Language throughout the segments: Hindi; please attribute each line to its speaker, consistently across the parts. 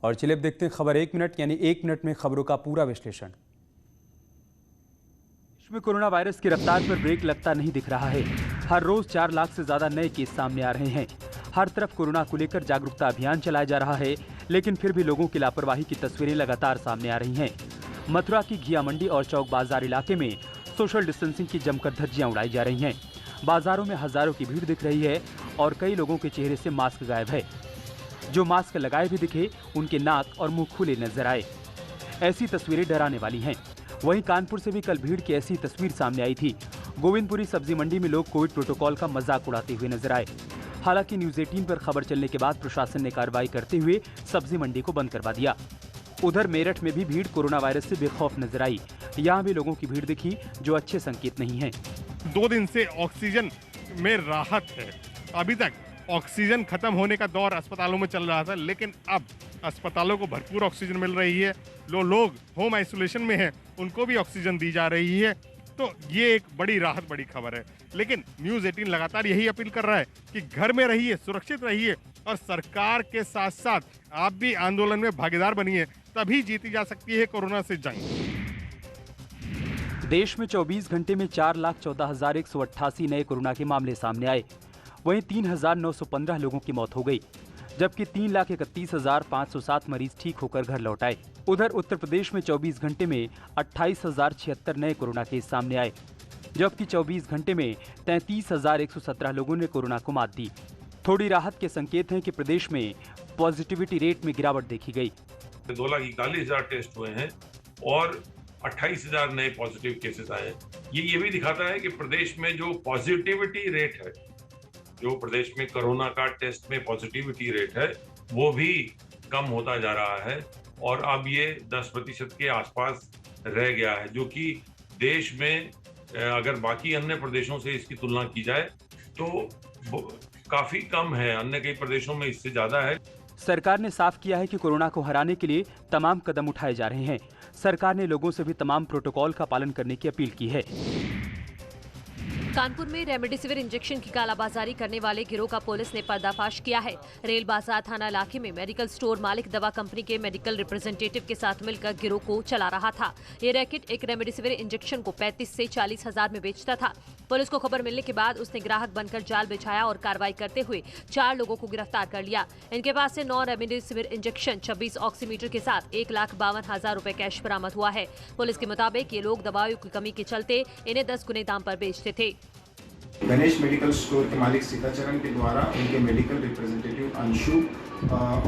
Speaker 1: और चलिए अब देखते हैं खबर 1 मिनट यानी 1 मिनट में खबरों का पूरा विश्लेषण। देश में कोरोना वायरस की रफ्तार पर ब्रेक लगता नहीं दिख रहा है। हर रोज 4 लाख से ज्यादा नए केस सामने आ रहे हैं। हर तरफ कोरोना को लेकर जागरूकता अभियान चलाया जा रहा है, लेकिन फिर भी लोगों की लापरवाही की तस्वीरें लगातार सामने आ रही हैं। मथुरा की घिया मंडी और चौक बाजार इलाके में सोशल डिस्टेंसिंग की जमकर धज्जियां उड़ाई जा रही हैं। बाजारों में हजारों की भीड़ दिख रही है और कई लोगों के चेहरे से मास्क गायब है। जो मास्क लगाए भी दिखे, उनके नाक और मुंह खुले नजर आए। ऐसी तस्वीरें डराने वाली हैं। वहीं कानपुर से भी कल भीड़ की ऐसी तस्वीर सामने आई थी। गोविंदपुरी सब्जी मंडी में लोग कोविड प्रोटोकॉल का मजाक उड़ाते हुए नजर आए। हालांकि न्यूज 18 पर खबर चलने के बाद प्रशासन ने कार्रवाई करते हुए सब्जी मंडी को बंद करवा दिया। उधर मेरठ में भी भीड़ कोरोना वायरस से बेखौफ नजर आई। यहाँ भी लोगों की भीड़ दिखी, जो अच्छे संकेत नहीं है।
Speaker 2: 2 दिन से ऑक्सीजन में राहत है। अभी तक ऑक्सीजन खत्म होने का दौर अस्पतालों में चल रहा था, लेकिन अब अस्पतालों को भरपूर ऑक्सीजन मिल रही है। लोग होम आइसोलेशन में हैं, उनको भी ऑक्सीजन दी जा रही है। तो ये एक बड़ी राहत, बड़ी खबर है। लेकिन न्यूज़ 18 लगातार यही अपील कर रहा है कि घर में रहिए, सुरक्षित रहिए और सरकार के साथ साथ आप भी आंदोलन में भागीदार बनिए, तभी जीती जा सकती है कोरोना से जंग।
Speaker 1: देश में 24 घंटे में 4,14,188 नए कोरोना के मामले सामने आए। वहीं 3,915 लोगों की मौत हो गई, जबकि 3,31,507 मरीज ठीक होकर घर लौट आए। उधर उत्तर प्रदेश में 24 घंटे में 28,076 नए कोरोना केस सामने आए, जबकि 24 घंटे में 33,117 लोगों ने कोरोना को मात दी। थोड़ी राहत के संकेत हैं कि प्रदेश में पॉजिटिविटी रेट में गिरावट देखी गई।
Speaker 3: 2,41,000 टेस्ट हुए हैं और 28,000 नए पॉजिटिव केसेस आए हैं। ये भी दिखाता है कि प्रदेश में जो पॉजिटिविटी रेट है, जो प्रदेश में कोरोना का टेस्ट में पॉजिटिविटी रेट है, वो भी कम होता जा रहा है और अब ये 10% के आसपास रह गया है, जो कि देश में अगर बाकी अन्य प्रदेशों से इसकी तुलना की जाए तो काफी कम है। अन्य कई प्रदेशों में इससे ज्यादा है।
Speaker 1: सरकार ने साफ किया है कि कोरोना को हराने के लिए तमाम कदम उठाए जा रहे हैं। सरकार ने लोगों से भी तमाम प्रोटोकॉल का पालन करने की अपील की है।
Speaker 4: कानपुर में रेमडेसिविर इंजेक्शन की कालाबाजारी करने वाले गिरोह का पुलिस ने पर्दाफाश किया है। रेल बाजार थाना इलाके में मेडिकल स्टोर मालिक दवा कंपनी के मेडिकल रिप्रेजेंटेटिव के साथ मिलकर गिरोह को चला रहा था। ये रैकेट एक रेमडेसिविर इंजेक्शन को 35 से 40 हजार में बेचता था। पुलिस को खबर मिलने के बाद उसने ग्राहक बनकर जाल बिछाया और कार्रवाई करते हुए 4 लोगों को गिरफ्तार कर लिया। इनके पास से 9 रेमडेसिविर इंजेक्शन, 26 ऑक्सीमीटर के साथ 1,52,000 रुपए कैश बरामद हुआ है। पुलिस के मुताबिक ये लोग दवाओं की कमी के चलते इन्हें 10 गुने दाम पर बेचते थे।
Speaker 5: गणेश मेडिकल स्टोर के मालिक सीताचरण के द्वारा उनके मेडिकल रिप्रेजेंटेटिव अंशु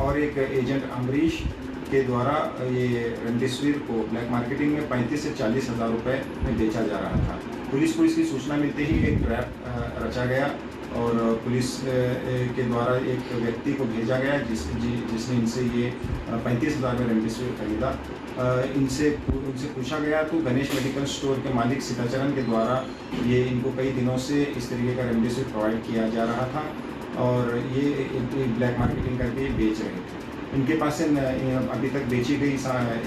Speaker 5: और एक एजेंट अमरीश के द्वारा ये रेमडेसिविर को ब्लैक मार्केटिंग में 35 से 40 हजार रुपये में बेचा जा रहा था। पुलिस को इसकी सूचना मिलते ही एक ट्रैप रचा गया और पुलिस के द्वारा एक व्यक्ति को भेजा गया जिसने इनसे ये 35 हजार में रेमडेसिविर खरीदा। उनसे पूछा गया तो गणेश मेडिकल स्टोर के मालिक सीताचरण के द्वारा ये इनको कई दिनों से इस तरीके का रेमडेसिविर प्रोवाइड किया जा रहा था और ये ब्लैक मार्केटिंग करके बेच रहे थे। इनके पास से अभी तक बेची गई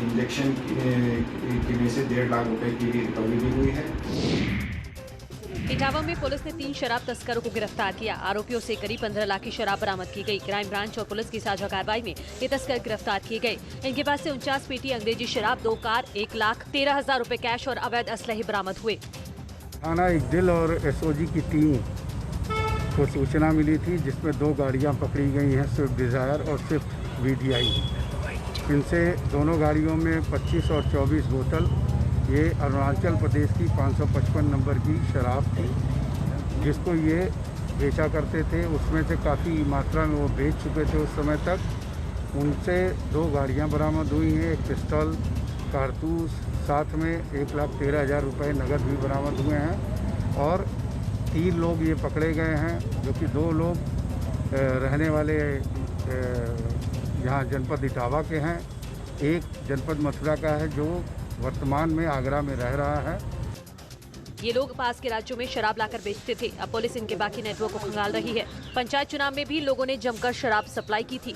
Speaker 5: इंजेक्शन की में से 1.5 लाख रुपए की रिकवरी भी हुई है।
Speaker 4: इटावा में पुलिस ने 3 शराब तस्करों को गिरफ्तार किया। आरोपियों से करीब 15 लाख की शराब बरामद की गई। क्राइम ब्रांच और पुलिस की साझा कार्रवाई में ये तस्कर गिरफ्तार किए गए। इनके पास से 49 पेटी अंग्रेजी शराब, 2 कार, 1,13,000 रुपए कैश और अवैध असलहे बरामद हुए।
Speaker 6: थाना इकदिल और एसओजी की टीम को सूचना मिली थी जिसमें 2 गाड़ियां पकड़ी गई हैं, स्विफ्ट डिज़ायर और स्विफ्ट VDI। इनसे दोनों गाड़ियों में 25 और 24 बोतल ये अरुणाचल प्रदेश की 555 नंबर की शराब थी, जिसको ये बेचा करते थे। उसमें से काफ़ी मात्रा में वो बेच चुके थे उस समय तक। उनसे 2 गाड़ियाँ बरामद हुई हैं, एक पिस्तौल, कारतूस, साथ में 1,13,000 रुपये नगद भी बरामद हुए हैं और 3 लोग ये पकड़े गए हैं, जो कि 2 लोग रहने वाले यहाँ जनपद इटावा के हैं। एक जनपद मथुरा का है जो वर्तमान में आगरा में रह रहा है।
Speaker 4: ये लोग पास के राज्यों में शराब लाकर बेचते थे। अब पुलिस इनके बाकी नेटवर्क को खंगाल रही है। पंचायत चुनाव में भी लोगों ने जमकर शराब सप्लाई की थी।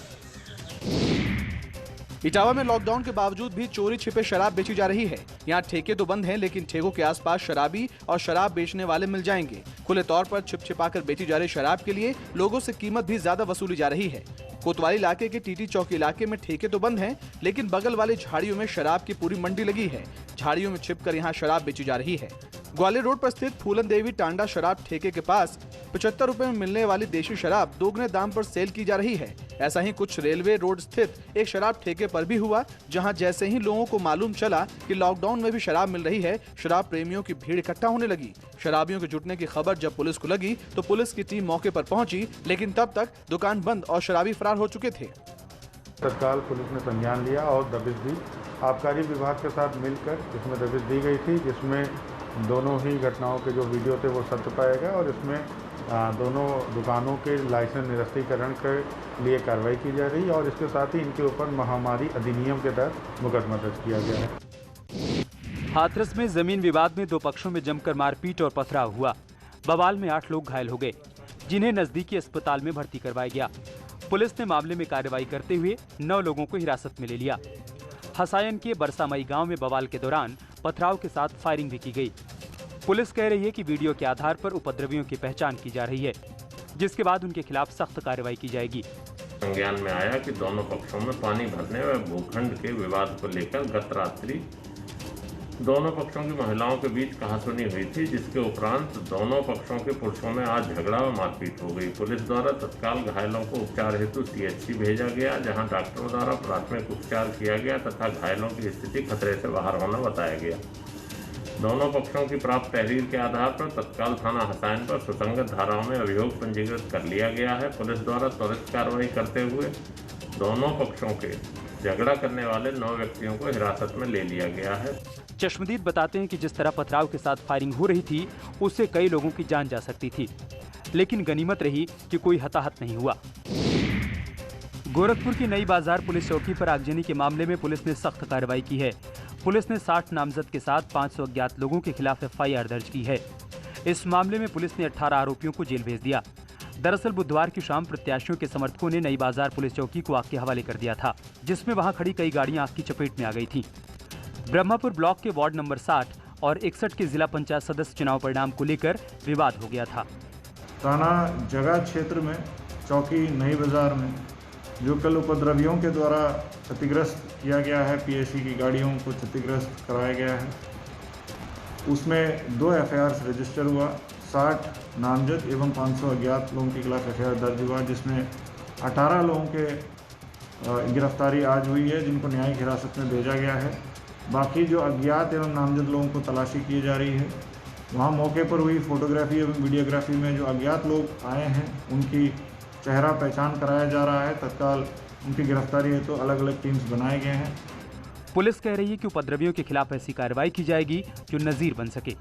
Speaker 7: इटावा में लॉकडाउन के बावजूद भी चोरी छिपे शराब बेची जा रही है। यहाँ ठेके तो बंद हैं, लेकिन ठेकों के आसपास शराबी और शराब बेचने वाले मिल जाएंगे। खुले तौर पर छिपा कर बेची जा रही शराब के लिए लोगों से कीमत भी ज्यादा वसूली जा रही है। कोतवाली इलाके के टीटी चौक इलाके में ठेके तो बंद हैं, लेकिन बगल वाली झाड़ियों में शराब की पूरी मंडी लगी है। झाड़ियों में छिपकर यहाँ शराब बेची जा रही है। ग्वालियर रोड पर स्थित फूलन देवी टांडा शराब ठेके के पास 75 रुपए में मिलने वाली देशी शराब दोगुने दाम पर सेल की जा रही है। ऐसा ही कुछ रेलवे रोड स्थित एक शराब ठेके पर भी हुआ, जहां जैसे ही लोगों को मालूम चला कि लॉकडाउन में भी शराब मिल रही है, शराब प्रेमियों की भीड़ इकट्ठा होने लगी। शराबियों के जुटने की खबर जब पुलिस को लगी तो पुलिस की टीम मौके पर पहुंची, लेकिन तब तक दुकान बंद और शराबी फरार हो चुके थे।
Speaker 6: तत्काल पुलिस ने संज्ञान लिया और दबिश दी। आबकारी विभाग के साथ मिलकर इसमें दबिश दी गई थी, जिसमें दोनों ही घटनाओं के जो वीडियो थे वो सत्य पाए गए और इसमें दोनों दुकानों के लाइसेंस निरस्तीकरण के लिए कार्रवाई की जा रही है और इसके साथ ही इनके ऊपर महामारी अधिनियम के तहत मुकदमा दर्ज किया गया है।
Speaker 1: हाथरस में जमीन विवाद में दो पक्षों में जमकर मारपीट और पथराव हुआ। बवाल में 8 लोग घायल हो गए, जिन्हें नजदीकी अस्पताल में भर्ती करवाया गया। पुलिस ने मामले में कार्रवाई करते हुए 9 लोगों को हिरासत में ले लिया। हसायन के बरसामई गांव में बवाल के दौरान पथराव के साथ फायरिंग भी की गई। पुलिस कह रही है कि वीडियो के आधार पर उपद्रवियों की पहचान की जा रही है, जिसके बाद उनके खिलाफ सख्त कार्रवाई की जाएगी।
Speaker 8: संज्ञान में आया कि दोनों पक्षों में पानी भरने व भूखंड के विवाद को लेकर गत रात्रि दोनों पक्षों की महिलाओं के बीच कहासुनी हुई थी, जिसके उपरांत दोनों पक्षों के पुरुषों में आज झगड़ा व मारपीट हो गई। पुलिस द्वारा तत्काल घायलों को उपचार हेतु CHC भेजा गया, जहां डॉक्टरों द्वारा प्राथमिक उपचार किया गया तथा घायलों की स्थिति खतरे से बाहर होना बताया गया। दोनों पक्षों की प्राप्त तहरीर के आधार पर तत्काल थाना हसायन पर सुसंगत धाराओं में अभियोग पंजीकृत कर लिया गया है। पुलिस द्वारा त्वरित कार्रवाई करते हुए दोनों पक्षों के झगड़ा करने वाले 9 व्यक्तियों को हिरासत में ले लिया गया है।
Speaker 1: चश्मदीद बताते हैं कि जिस तरह पथराव के साथ फायरिंग हो रही थी, उससे कई लोगों की जान जा सकती थी, लेकिन गनीमत रही कि कोई हताहत नहीं हुआ। गोरखपुर की नई बाजार पुलिस चौकी पर आगजनी के मामले में पुलिस ने सख्त कार्रवाई की है। पुलिस ने 60 नामजद के साथ 500 अज्ञात लोगों के खिलाफ FIR दर्ज की है। इस मामले में पुलिस ने 18 आरोपियों को जेल भेज दिया। दरअसल बुधवार की शाम प्रत्याशियों के समर्थकों ने नई बाजार पुलिस चौकी को आग के हवाले कर दिया था, जिसमें वहां खड़ी कई गाड़ियां आग की चपेट में आ गई थीं। ब्रह्मपुर ब्लॉक के वार्ड नंबर 60 और 61 के जिला पंचायत सदस्य चुनाव परिणाम को लेकर विवाद हो गया था।
Speaker 9: थाना जगह क्षेत्र में चौकी नई बाजार में जो कल उपद्रवियों के द्वारा क्षतिग्रस्त किया गया है, PSC की गाड़ियों को क्षतिग्रस्त कराया गया है, उसमें 2 FIR रजिस्टर हुआ। 60 नामजद एवं 500 अज्ञात लोगों के खिलाफ FIR दर्ज हुआ, जिसमें 18 लोगों के गिरफ्तारी आज हुई है, जिनको न्यायिक हिरासत में भेजा गया है। बाकी जो अज्ञात एवं नामजद लोगों को तलाशी की जा रही है। वहाँ मौके पर हुई फोटोग्राफी एवं वीडियोग्राफी में जो अज्ञात लोग आए हैं, उनकी चेहरा पहचान कराया जा रहा है। तत्काल उनकी गिरफ्तारी है तो अलग अलग टीम्स बनाए गए हैं।
Speaker 1: पुलिस कह रही है कि उपद्रवियों के खिलाफ ऐसी कार्रवाई की जाएगी जो नजीर बन सके।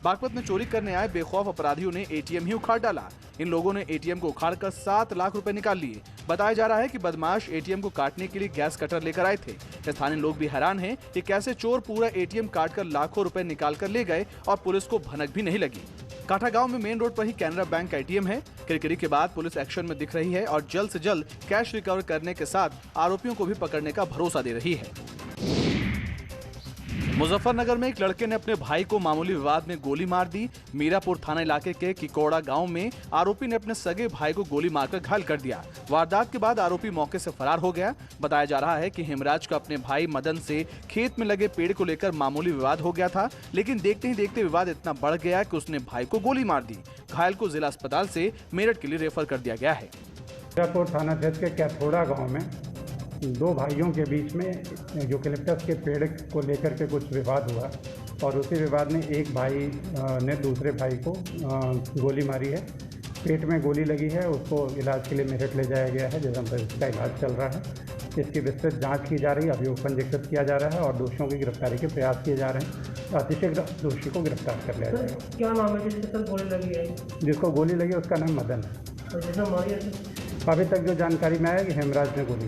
Speaker 7: बागपत में चोरी करने आए बेखौफ अपराधियों ने ATM ही उखाड़ डाला। इन लोगों ने ATM को उखाड़कर 7 लाख रुपए निकाल लिए। बताया जा रहा है कि बदमाश ATM को काटने के लिए गैस कटर लेकर आए थे। स्थानीय लोग भी हैरान हैं कि कैसे चोर पूरा ATM काटकर लाखों रुपए निकाल कर ले गए और पुलिस को भनक भी नहीं लगी। काठा गांव में मेन रोड पर ही कैनरा बैंक का ATM है। किरकिरी के बाद पुलिस एक्शन में दिख रही है और जल्द से जल्द कैश रिकवर करने के साथ आरोपियों को भी पकड़ने का भरोसा दे रही है। मुजफ्फरनगर में एक लड़के ने अपने भाई को मामूली विवाद में गोली मार दी। मीरापुर थाना इलाके के किकोड़ा गांव में आरोपी ने अपने सगे भाई को गोली मारकर घायल कर दिया। वारदात के बाद आरोपी मौके से फरार हो गया। बताया जा रहा है कि हेमराज का अपने भाई मदन से खेत में लगे पेड़ को लेकर मामूली विवाद हो गया था, लेकिन देखते ही देखते विवाद इतना बढ़ गया कि उसने भाई को गोली मार दी। घायल को जिला अस्पताल से मेरठ के लिए रेफर कर दिया गया है।
Speaker 6: मीरापुर थाना क्षेत्र के कैथोड़ा गाँव में 2 भाइयों के बीच में यूकेलिप्टस के पेड़ को लेकर के कुछ विवाद हुआ और उसी विवाद में एक भाई ने दूसरे भाई को गोली मारी है। पेट में गोली लगी है, उसको इलाज के लिए मेरठ ले जाया गया है, जहाँ पर इसका इलाज चल रहा है। इसकी विस्तृत जांच की जा रही है, अभियोग पंजीकृत किया जा रहा है और दोषियों की गिरफ्तारी के प्रयास किए जा रहे हैं। अतिशीघ्र दोषी को गिरफ्तार कर लिया जाएगा।
Speaker 10: क्या नाम है जिसको गोली लगी है?
Speaker 6: जिसको गोली लगी उसका नाम मदन है।
Speaker 10: तो जिसने मारी है?
Speaker 6: अभी तक जो जानकारी में आया कि हेमराज ने गोली